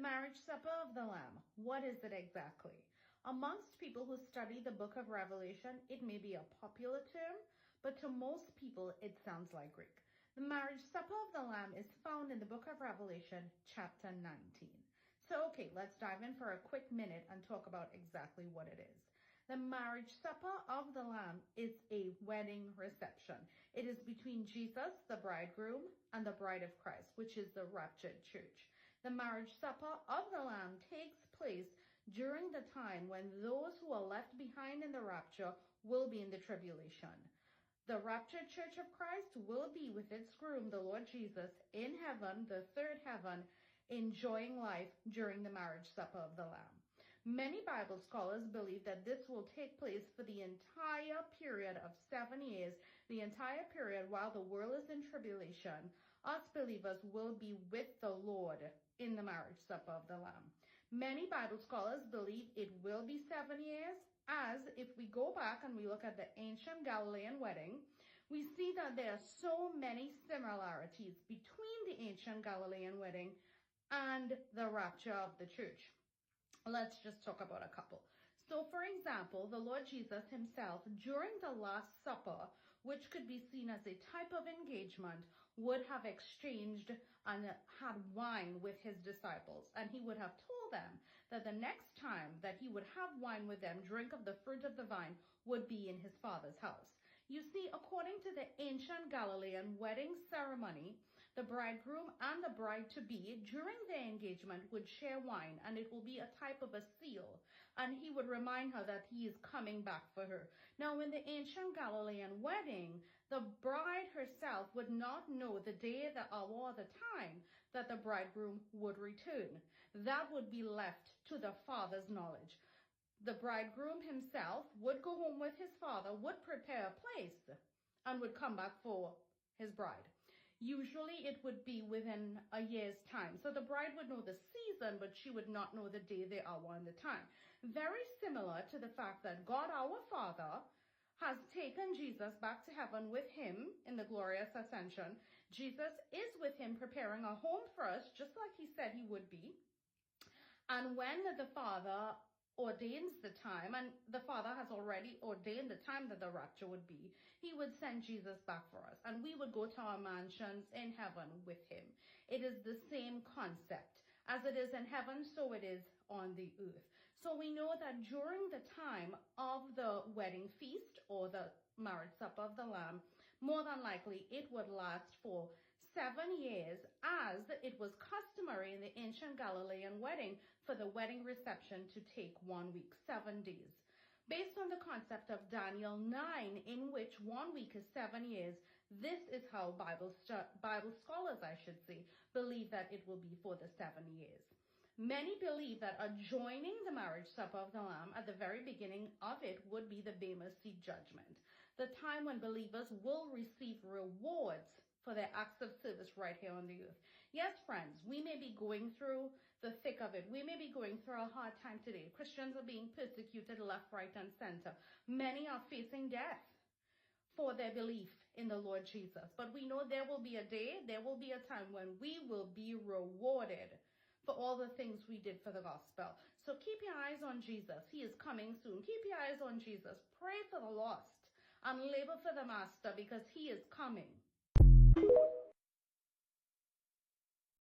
marriage supper of the Lamb, what is it exactly? Amongst people who study the book of Revelation, it may be a popular term, but to most people, it sounds like Greek. The marriage supper of the Lamb is found in the book of Revelation, chapter 19. So, okay, let's dive in for a quick minute and talk about exactly what it is. The marriage supper of the Lamb is a wedding reception. It is between Jesus, the bridegroom, and the bride of Christ, which is the raptured church. The marriage supper of the Lamb takes place during the time when those who are left behind in the rapture will be in the tribulation. The raptured church of Christ will be with its groom, the Lord Jesus, in heaven, the third heaven, enjoying life during the marriage supper of the Lamb. Many Bible scholars believe that this will take place for the entire period of 7 years, the entire period while the world is in tribulation. Us believers will be with the Lord in the marriage supper of the Lamb. Many Bible scholars believe it will be 7 years, as if we go back and we look at the ancient Galilean wedding, we see that there are so many similarities between the ancient Galilean wedding and the rapture of the church. Let's just talk about a couple. So, for example, the Lord Jesus himself, during the Last Supper, which could be seen as a type of engagement, would have exchanged and had wine with his disciples. And he would have told them that the next time that he would have wine with them, drink of the fruit of the vine, would be in his Father's house. You see, according to the ancient Galilean wedding ceremony, the bridegroom and the bride-to-be, during their engagement, would share wine, and it will be a type of a seal, and he would remind her that he is coming back for her. Now, in the ancient Galilean wedding, the bride herself would not know the day, the hour, or the time that the bridegroom would return. That would be left to the father's knowledge. The bridegroom himself would go home with his father, would prepare a place, and would come back for his bride. Usually it would be within a year's time. So the bride would know the season, but she would not know the day, the hour, and the time. Very similar to the fact that God, our Father, has taken Jesus back to heaven with him in the glorious ascension. Jesus is with him preparing a home for us, just like he said he would be. And when the Father ordains the time, and the Father has already ordained the time that the rapture would be, he would send Jesus back for us, and we would go to our mansions in heaven with him. It is the same concept. As it is in heaven, so it is on the earth. So we know that during the time of the wedding feast or the marriage supper of the Lamb, more than likely it would last for 7 years, as it was customary in the ancient Galilean wedding for the wedding reception to take 1 week, 7 days. Based on the concept of Daniel 9, in which 1 week is 7 years, this is how Bible scholars, believe that it will be for the 7 years. Many believe that adjoining the marriage supper of the Lamb at the very beginning of it would be the Bema Seat judgment, the time when believers will receive rewards for their acts of service right here on the earth. Yes, friends, we may be going through the thick of it. We may be going through a hard time today. Christians are being persecuted left, right, and center. Many are facing death for their belief in the Lord Jesus. But we know there will be a day, there will be a time when we will be rewarded for all the things we did for the gospel. So keep your eyes on Jesus. He is coming soon. Keep your eyes on Jesus. Pray for the lost and labor for the Master, because he is coming.